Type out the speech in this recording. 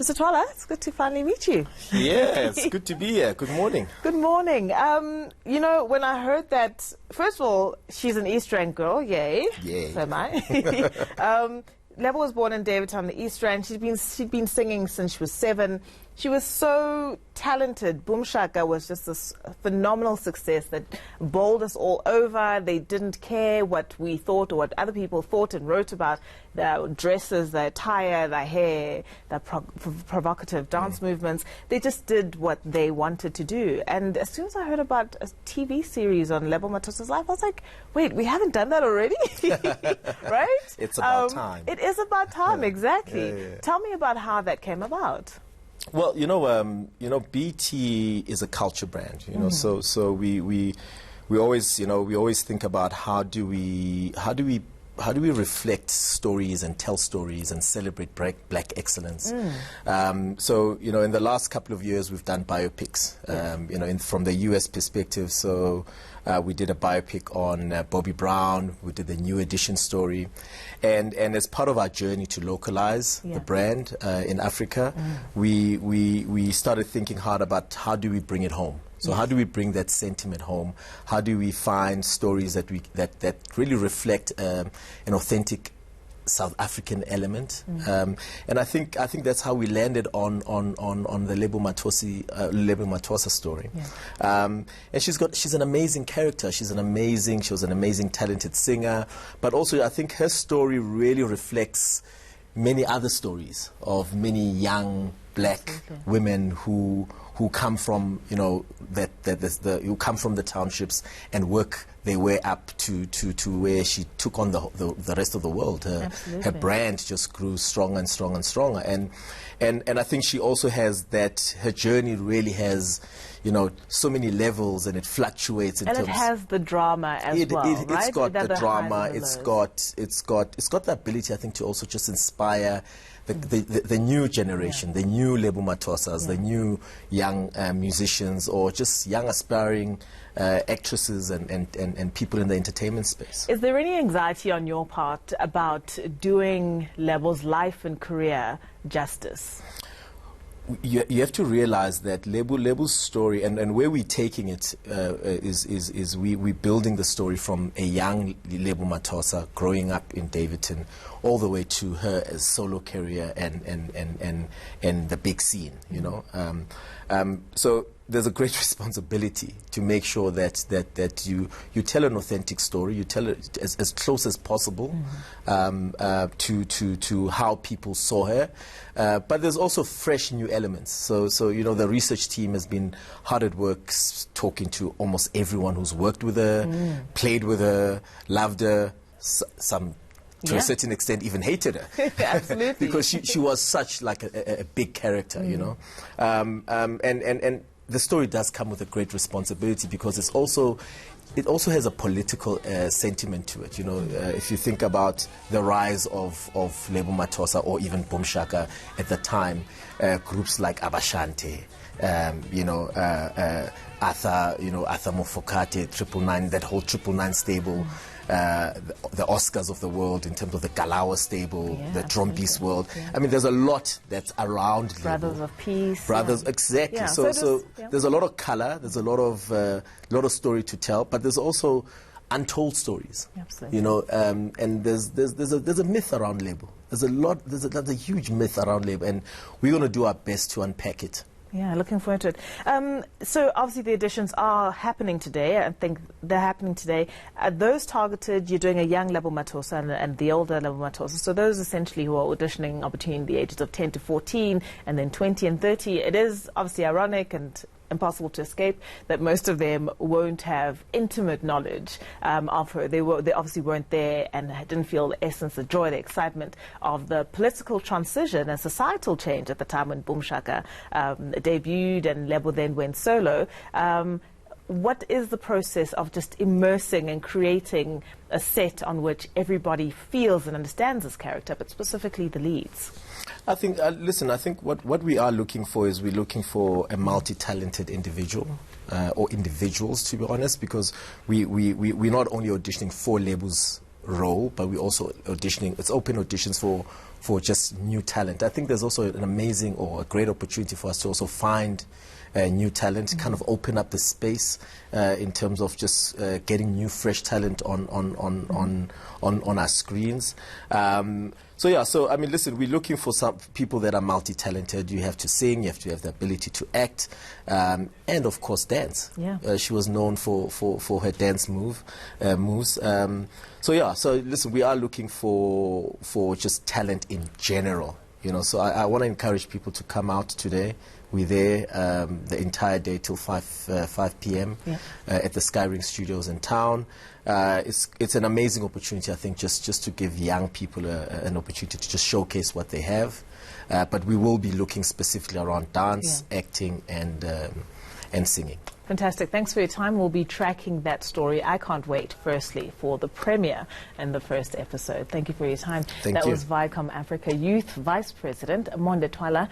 Mr. Twala, it's good to finally meet you. Yeah, it's good to be here. Good morning. Good morning. You know, when I heard that, first of all, she's an East Rand girl, yay. Yay. So am I. Lebo was born in Davidton on the East Rand. She'd been singing since she was 7. She was so talented. Boom Shaka was just this phenomenal success that bowled us all over. They didn't care what we thought or what other people thought and wrote about their dresses, their attire, their hair, their provocative dance movements. They just did what they wanted to do. And as soon as I heard about a TV series on Lebo Mathosa's life, I was like, wait, we haven't done that already? Right? It's about time. It is about time, exactly. Yeah. Tell me about how that came about. Well, BT is a culture brand, so we always think about how do we reflect stories and tell stories and celebrate black excellence. So, in the last couple of years, we've done biopics, from the US perspective. So we did a biopic on Bobby Brown. We did the New Edition story. And as part of our journey to localize the brand in Africa, we started thinking hard about how do we bring it home. So how do we bring that sentiment home? How do we find stories that really reflect an authentic South African element? And I think that's how we landed on the Lebo Mathosa story. And she's an amazing character. She was an amazing talented singer. But also I think her story really reflects many other stories of many young black women who come from who come from the townships and work their way up to where she took on the rest of the world. Her brand just grew stronger and stronger and stronger, and I think she also has that. Her journey really has so many levels, and it fluctuates. And it has the drama as well, right? It's got the drama. It's got the ability, I think, to also just inspire the new generation, the new Lebo Mathosas, the new young musicians, or just young aspiring actresses and people in the entertainment space. Is there any anxiety on your part about doing Lebo's life and career justice? You have to realize that Lebo's story and where we're taking it is we're building the story from a young Lebo Mathosa growing up in Davidton all the way to her as solo career and the big scene, So there's a great responsibility to make sure that you tell an authentic story, you tell it as close as possible to how people saw her. But there's also fresh new elements. So the research team has been hard at work talking to almost everyone who's worked with her, played with her, loved her, some to a certain extent even hated her. Absolutely. Because she was such like a big character, and the story does come with a great responsibility because it also has a political sentiment to it. If you think about the rise of Lebo Mathosa or even Boom Shaka at the time, groups like Abashante, Arthur Mofokate, 999, that whole 999 stable. The Oscars of the world in terms of the Galawa stable, the Drumbeats world. I mean, there's a lot that's around Brothers Lebo. of Peace. Exactly. Yeah. So there's a lot of color, there's a lot of story to tell, but there's also untold stories. Absolutely. And there's a myth around Lebo. There's a huge myth around Lebo, and we're going to do our best to unpack it. Yeah, looking forward to it. So obviously the auditions are happening today. I think they're happening today. Those targeted, you're doing a young Lebo Mathosa and the older Lebo Mathosa. So those essentially who are auditioning are between the ages of 10 to 14 and then 20 and 30. It is obviously ironic and impossible to escape that most of them won't have intimate knowledge of her. They obviously weren't there and didn't feel the essence, the joy, the excitement of the political transition and societal change at the time when Boom Shaka debuted and Lebo then went solo. What is the process of just immersing and creating a set on which everybody feels and understands this character, but specifically the leads? I think, I think what we are looking for is we're looking for a multi-talented individual, or individuals, to be honest, because we're not only auditioning for Lebo's role, but we're also auditioning, it's open auditions for just new talent. I think there's also an amazing or a great opportunity for us to also find new talent, kind of open up the space in terms of just getting new, fresh talent on our screens. So I mean, listen, we're looking for some people that are multi-talented. You have to sing, you have to have the ability to act, and of course dance. Yeah. She was known for her dance moves. So listen, we are looking for just talent in general. So I want to encourage people to come out today. We're there the entire day till 5 p.m. At the Skyring Studios in town. It's an amazing opportunity, I think, just to give young people an opportunity to just showcase what they have. But we will be looking specifically around dance, acting, and singing. Fantastic. Thanks for your time. We'll be tracking that story. I can't wait, firstly, for the premiere and the first episode. Thank you for your time. Thank you. That was Viacom Africa Youth Vice President Monde Twala.